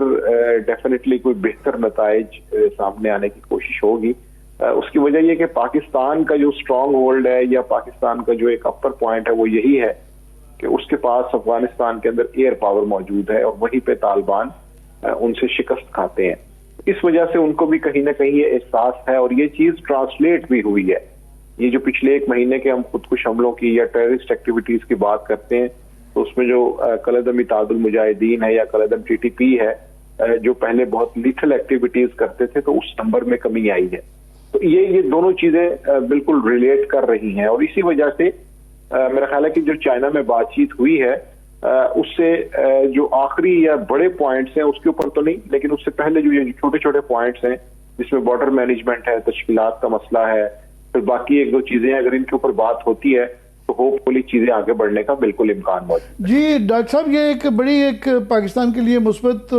ڈیفینیٹلی کوئی بہتر نتائج سامنے آنے کی کوشش ہوگی. اس کی وجہ یہ کہ پاکستان کا جو اسٹرانگ ہولڈ ہے یا پاکستان کا جو ایک اپر پوائنٹ ہے وہ یہی ہے کہ اس کے پاس افغانستان کے اندر ایئر پاور موجود ہے اور وہیں پہ طالبان ان سے شکست کھاتے ہیں. اس وجہ سے ان کو بھی کہیں نہ کہیں یہ احساس ہے، اور یہ چیز ٹرانسلیٹ بھی ہوئی ہے. یہ جو پچھلے ایک مہینے کے ہم خودکش حملوں کی یا ٹیررسٹ ایکٹیویٹیز کی بات کرتے ہیں تو اس میں جو کالعدم اتحاد المجاہدین ہے یا کالعدم TTP ہے جو پہلے بہت لیتھل ایکٹیویٹیز کرتے تھے تو اس نمبر میں کمی آئی ہے. تو یہ دونوں چیزیں بالکل ریلیٹ کر رہی ہیں، اور اسی وجہ سے میرا خیال ہے کہ جو چائنا میں بات چیت ہوئی ہے اس سے جو آخری یا بڑے پوائنٹس ہیں اس کے اوپر تو نہیں، لیکن اس سے پہلے جو یہ چھوٹے چھوٹے پوائنٹس ہیں جس میں بارڈر مینجمنٹ ہے، تشکیلات کا مسئلہ ہے، پھر باقی ایک دو چیزیں اگر ان کے اوپر بات ہوتی ہے تو ہوپ فلی چیزیں آگے بڑھنے کا بالکل امکان موجود ہے۔ جی ڈاکٹر صاحب، یہ ایک بڑی ایک پاکستان کے لیے مثبت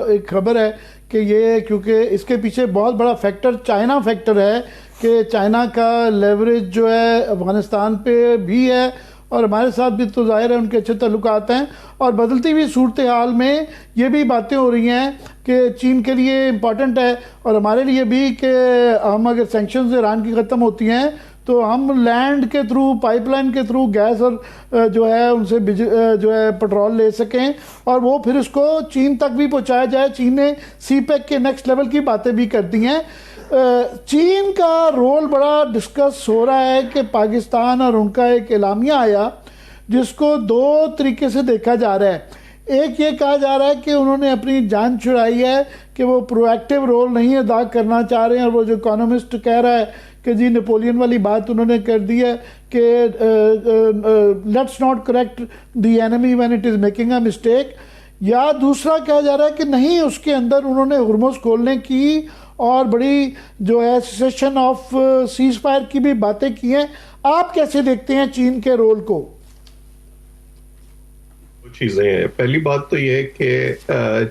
ایک خبر ہے کہ یہ، کیونکہ اس کے پیچھے بہت بڑا فیکٹر چائنا فیکٹر ہے کہ چائنا کا لیوریج جو ہے افغانستان پہ بھی ہے اور ہمارے ساتھ بھی تو ظاہر ہے ان کے اچھے تعلقات ہیں، اور بدلتی ہوئی صورتحال میں یہ بھی باتیں ہو رہی ہیں کہ چین کے لیے امپورٹنٹ ہے اور ہمارے لیے بھی کہ ہم اگر سینکشنز ایران کی ختم ہوتی ہیں تو ہم لینڈ کے تھرو، پائپ لائن کے تھرو گیس اور جو ہے ان سے جو ہے پیٹرول لے سکیں اور وہ پھر اس کو چین تک بھی پہنچایا جائے۔ چین نے سی پیک کے نیکسٹ لیول کی باتیں بھی کر دی ہیں۔ چین کا رول بڑا ڈسکس ہو رہا ہے کہ پاکستان اور ان کا ایک اعلامیہ آیا جس کو دو طریقے سے دیکھا جا رہا ہے۔ ایک یہ کہا جا رہا ہے کہ انہوں نے اپنی جان چھڑائی ہے کہ وہ پرو ایکٹیو رول نہیں ادا کرنا چاہ رہے ہیں، اور وہ جو اکانومسٹ کہہ رہا ہے کہ جی نیپولین والی بات انہوں نے کر دی ہے کہ let's not correct the enemy when it is making a mistake, یا دوسرا کہا جا رہا ہے کہ نہیں، اس کے اندر انہوں نے ہرمز کھولنے کی اور بڑی جو ہے سیشن آف سیز فائر کی بھی باتیں کی ہیں۔ آپ کیسے دیکھتے ہیں چین کے رول کو؟ چیزیں ہیں، پہلی بات تو یہ کہ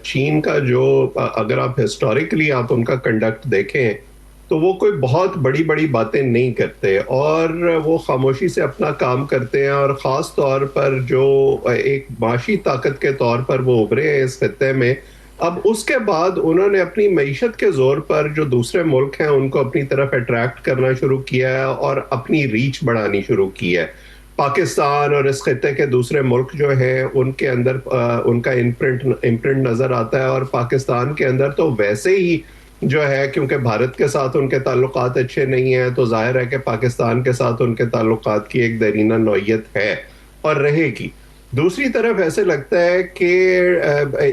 چین کا جو، اگر آپ ہسٹوریکلی آپ ان کا کنڈکٹ دیکھیں تو وہ کوئی بہت بڑی بڑی باتیں نہیں کرتے اور وہ خاموشی سے اپنا کام کرتے ہیں، اور خاص طور پر جو ایک معاشی طاقت کے طور پر وہ ابھرے ہیں اس خطے میں، اب اس کے بعد انہوں نے اپنی معیشت کے زور پر جو دوسرے ملک ہیں ان کو اپنی طرف اٹریکٹ کرنا شروع کیا ہے اور اپنی ریچ بڑھانی شروع کی ہے۔ پاکستان اور اس خطے کے دوسرے ملک جو ہیں ان کے اندر ان کا امپرنٹ نظر آتا ہے، اور پاکستان کے اندر تو ویسے ہی جو ہے، کیونکہ بھارت کے ساتھ ان کے تعلقات اچھے نہیں ہیں تو ظاہر ہے کہ پاکستان کے ساتھ ان کے تعلقات کی ایک دیرینہ نوعیت ہے اور رہے گی۔ دوسری طرف ایسے لگتا ہے کہ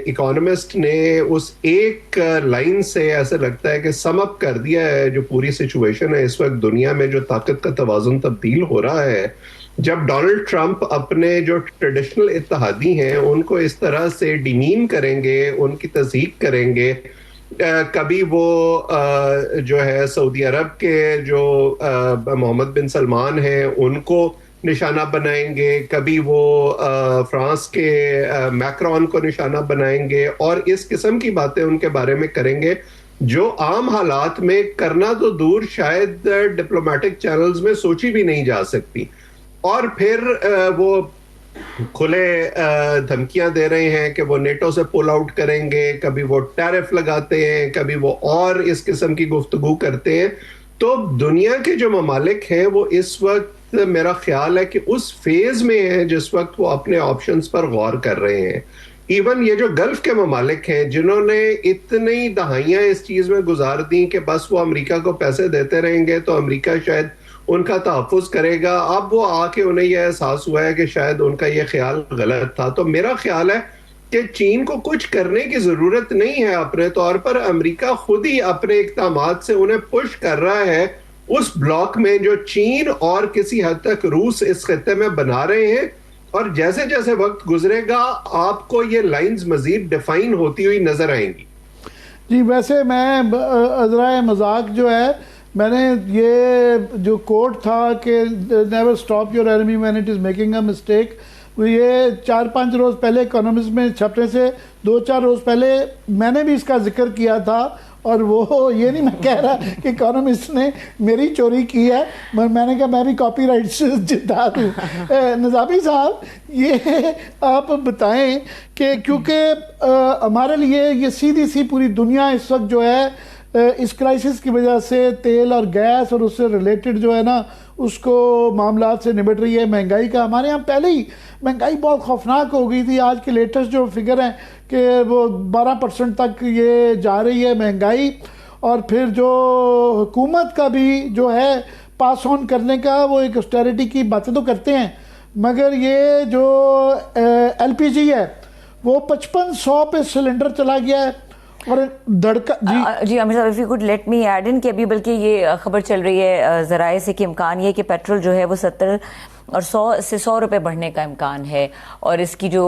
اکانومسٹ نے اس ایک لائن سے ایسے لگتا ہے کہ سم اپ کر دیا ہے جو پوری سچویشن ہے اس وقت دنیا میں، جو طاقت کا توازن تبدیل ہو رہا ہے۔ جب ڈونلڈ ٹرمپ اپنے جو ٹریڈیشنل اتحادی ہیں ان کو اس طرح سے ڈیمین کریں گے، ان کی تضحیق کریں گے، کبھی وہ جو ہے سعودی عرب کے جو محمد بن سلمان ہیں ان کو نشانہ بنائیں گے، کبھی وہ فرانس کے میکرون کو نشانہ بنائیں گے، اور اس قسم کی باتیں ان کے بارے میں کریں گے جو عام حالات میں کرنا تو دور شاید ڈپلومیٹک چینلز میں سوچی بھی نہیں جا سکتی۔ اور پھر وہ کھلے دھمکیاں دے رہے ہیں کہ وہ نیٹو سے پول آؤٹ کریں گے، کبھی وہ ٹیرف لگاتے ہیں، کبھی وہ اور اس قسم کی گفتگو کرتے ہیں۔ تو دنیا کے جو ممالک ہیں وہ اس وقت میرا خیال ہے کہ اس فیز میں ہیں جس وقت وہ اپنے آپشنز پر غور کر رہے ہیں۔ ایون یہ جو گلف کے ممالک ہیں جنہوں نے اتنی دہائیاں اس چیز میں گزار دیں کہ بس وہ امریکہ کو پیسے دیتے رہیں گے تو امریکہ شاید ان کا تحفظ کرے گا، اب وہ آ کے انہیں یہ احساس ہوا ہے کہ شاید ان کا یہ خیال غلط تھا۔ تو میرا خیال ہے کہ چین کو کچھ کرنے کی ضرورت نہیں ہے اپنے طور پر، امریکہ خود ہی اپنے اقدامات سے انہیں پش کر رہا ہے اس بلاک میں جو چین اور کسی حد تک روس اس خطے میں بنا رہے ہیں، اور جیسے جیسے وقت گزرے گا آپ کو یہ لائنز مزید ڈیفائن ہوتی ہوئی نظر آئیں گی۔ جی ویسے میں عذرائے مذاق جو ہے، میں نے یہ جو کوٹ تھا کہ never stop your enemy when it is making a mistake, یہ 4-5 روز پہلے اکانومسٹ میں چھپنے سے 2-4 روز پہلے میں نے بھی اس کا ذکر کیا تھا، اور وہ یہ نہیں میں کہہ رہا کہ اکانومسٹ نے میری چوری کی ہے، میں نے کہا میں بھی کاپی رائٹس جتا دوں۔ نظامی صاحب یہ آپ بتائیں کہ کیونکہ ہمارے لیے یہ سیدھی سی پوری دنیا اس وقت جو ہے اس کرائسس کی وجہ سے تیل اور گیس اور اس سے ریلیٹڈ جو ہے نا اس کو معاملات سے نمٹ رہی ہے۔ مہنگائی کا ہمارے ہاں پہلے ہی مہنگائی بہت خوفناک ہو گئی تھی، آج کے لیٹسٹ جو فگر ہیں کہ وہ 12% تک یہ جا رہی ہے مہنگائی، اور پھر جو حکومت کا بھی جو ہے پاس آن کرنے کا وہ ایک اسٹیرٹی کی باتیں تو کرتے ہیں، مگر یہ جو ایل پی جی ہے وہ 5500 پہ سلنڈر چلا گیا ہے اور دھڑکا۔ جی عامر صاحب، if you could let me add in کہ ابھی بلکہ یہ خبر چل رہی ہے ذرائع سے کہ امکان یہ کہ پیٹرول جو ہے وہ 70 اور 100 سے 100 روپے بڑھنے کا امکان ہے, اور اس کی جو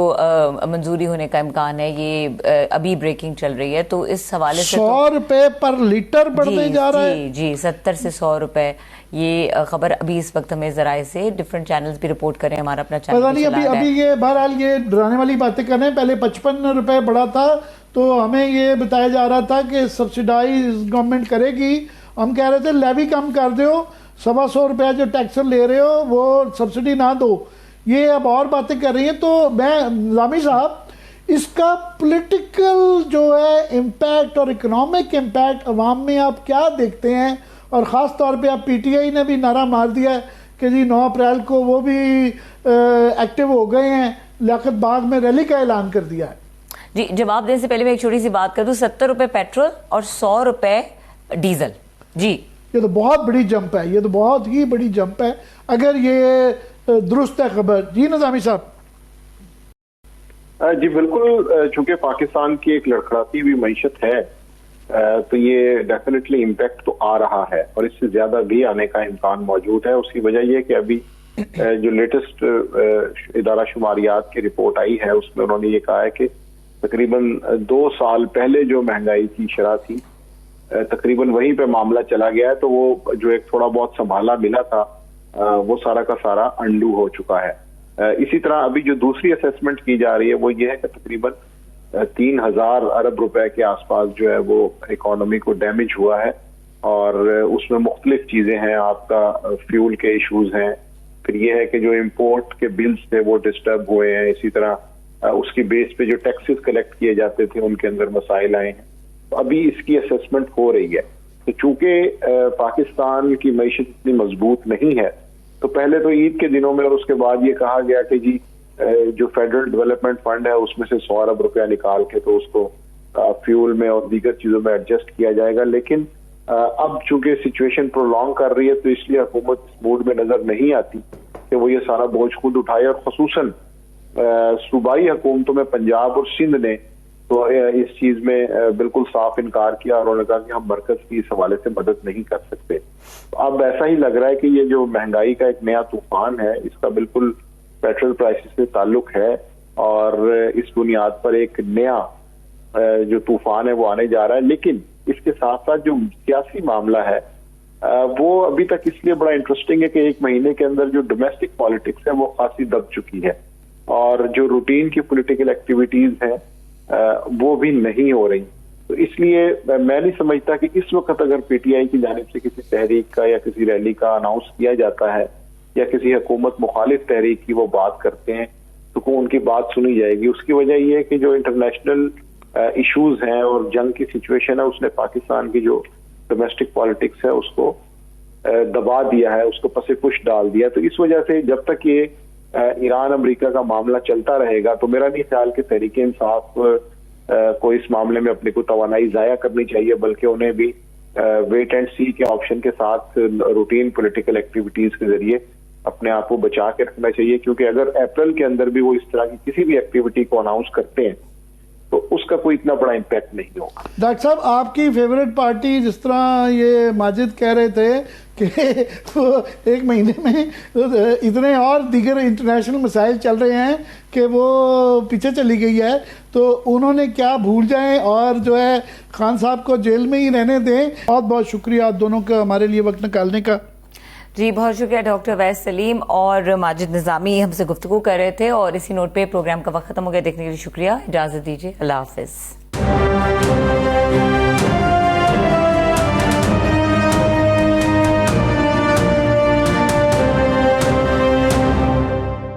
منظوری ہونے کا امکان ہے, یہ ابھی بریکنگ چل رہی ہے. تو اس حوالے سے 100 روپے پر لیٹر بڑھنے جا رہا ہے. جی 70 سے 100 روپے, یہ خبر ابھی اس وقت ہمیں ذرائع سے ڈفرینٹ چینلز بھی رپورٹ کریں, ہمارا اپنا چینل پتہ نہیں ابھی یہ بہرحال یہ ڈرانے والی باتیں کر رہے ہیں. پہلے 55 روپے بڑھا تھا تو ہمیں یہ بتایا جا رہا تھا کہ سبسیڈائز گورنمنٹ کرے گی. ہم کہہ رہے تھے لیوی کم کر دو, 125 روپے جو ٹیکس لے رہے ہو وہ سبسڈی نہ دو. یہ اب اور باتیں کر رہی ہیں. تو میں نظامی صاحب اس کا پولیٹیکل جو ہے امپیکٹ اور اکنامک امپیکٹ عوام میں آپ کیا دیکھتے ہیں؟ اور خاص طور پہ آپ پی ٹی آئی نے بھی نعرہ مار دیا ہے کہ جی 9 اپریل کو وہ بھی ایکٹیو ہو گئے ہیں, لیاقت باغ میں ریلی کا اعلان کر دیا ہے. جی جواب دینے سے پہلے میں ایک چھوٹی سی بات کر دوں, 70 روپے پیٹرول اور 100 روپے ڈیزل. جی یہ تو بہت بڑی جمپ ہے, یہ تو بہت ہی بڑی جمپ ہے اگر یہ درست ہے خبر. جی نظامی صاحب. جی بالکل, چونکہ پاکستان کی ایک لڑکھڑاتی ہوئی معیشت ہے تو یہ ڈیفینیٹلی امپیکٹ تو آ رہا ہے, اور اس سے زیادہ بھی آنے کا امکان موجود ہے. اس کی وجہ یہ کہ ابھی جو لیٹسٹ ادارہ شماریات کی رپورٹ آئی ہے اس میں انہوں نے یہ کہا ہے کہ تقریباً 2 سال پہلے جو مہنگائی کی شرح تھی تقریباً وہیں پہ معاملہ چلا گیا ہے. تو وہ جو ایک تھوڑا بہت سنبھالا ملا تھا وہ سارا کا سارا انڈو ہو چکا ہے. اسی طرح ابھی جو دوسری اسیسمنٹ کی جا رہی ہے وہ یہ ہے کہ تقریباً 3000 ارب روپے کے آس پاس جو ہے وہ اکانومی کو ڈیمیج ہوا ہے, اور اس میں مختلف چیزیں ہیں. آپ کا فیول کے ایشوز ہیں, پھر یہ ہے کہ جو امپورٹ کے بلز تھے وہ ڈسٹرب ہوئے ہیں, اسی طرح اس کی بیس پہ جو ٹیکسز کلیکٹ کیے جاتے تھے ان کے اندر مسائل آئے ہیں. ابھی اس کی اسیسمنٹ ہو رہی ہے. تو چونکہ پاکستان کی معیشت اتنی مضبوط نہیں ہے تو پہلے تو عید کے دنوں میں اور اس کے بعد یہ کہا گیا کہ جی جو فیڈرل ڈیولپمنٹ فنڈ ہے اس میں سے 100 ارب روپیہ نکال کے تو اس کو فیول میں اور دیگر چیزوں میں ایڈجسٹ کیا جائے گا. لیکن اب چونکہ سچویشن پرولونگ کر رہی ہے تو اس لیے حکومت اس موڈ میں نظر نہیں آتی کہ وہ یہ سارا بوجھ خود اٹھائے, اور خصوصاً صوبائی حکومتوں میں پنجاب اور سندھ نے تو اس چیز میں بالکل صاف انکار کیا, اور انہوں نے کہا کہ ہم مرکز کی اس حوالے سے مدد نہیں کر سکتے. اب ایسا ہی لگ رہا ہے کہ یہ جو مہنگائی کا ایک نیا طوفان ہے اس کا بالکل پیٹرول پرائسز سے تعلق ہے, اور اس بنیاد پر ایک نیا جو طوفان ہے وہ آنے جا رہا ہے. لیکن اس کے ساتھ ساتھ جو سیاسی معاملہ ہے وہ ابھی تک اس لیے بڑا انٹرسٹنگ ہے کہ 1 مہینے کے اندر جو ڈومیسٹک پالیٹکس ہے وہ خاصی دب چکی ہے, اور جو روٹین کی پولیٹیکل ایکٹیویٹیز ہیں وہ بھی نہیں ہو رہی. تو اس لیے میں نہیں سمجھتا کہ اس وقت اگر پی ٹی آئی کی جانب سے کسی تحریک کا یا کسی ریلی کا اناؤنس کیا جاتا ہے یا کسی حکومت مخالف تحریک کی وہ بات کرتے ہیں تو ان کی بات سنی جائے گی. اس کی وجہ یہ ہے کہ جو انٹرنیشنل ایشوز ہیں اور جنگ کی سچویشن ہے اس نے پاکستان کی جو ڈومیسٹک پالیٹکس ہے اس کو دبا دیا ہے, اس کو پس پش ڈال دیا. تو اس وجہ سے جب تک یہ ایران امریکہ کا معاملہ چلتا رہے گا تو میرا نہیں خیال کہ تحریک انصاف کو اس معاملے میں اپنی کو توانائی ضائع کرنی چاہیے, بلکہ انہیں بھی ویٹ اینڈ سی کے آپشن کے ساتھ روٹین پولیٹیکل ایکٹیویٹیز کے ذریعے اپنے آپ کو بچا کے رکھنا چاہیے. کیونکہ اگر اپریل کے اندر بھی وہ اس طرح کی کسی بھی ایکٹیویٹی کو اناؤنس کرتے ہیں تو اس کا کوئی اتنا بڑا امپیکٹ نہیں ہوگا. ڈاکٹر صاحب آپ کی فیوریٹ پارٹی, جس طرح یہ ماجد کہہ رہے تھے کہ 1 مہینے میں اتنے اور دیگر انٹرنیشنل مسائل چل رہے ہیں کہ وہ پیچھے چلی گئی ہے, تو انہوں نے کیا بھول جائیں اور جو ہے خان صاحب کو جیل میں ہی رہنے دیں. بہت بہت شکریہ آپ دونوں کا ہمارے لیے وقت نکالنے کا. جی بہت شکریہ ڈاکٹر اویس سلیم اور ماجد نظامی ہم سے گفتگو کر رہے تھے, اور اسی نوٹ پہ پروگرام کا وقت ختم ہو گیا. دیکھنے کے لیے شکریہ, اجازت دیجیے, اللہ حافظ.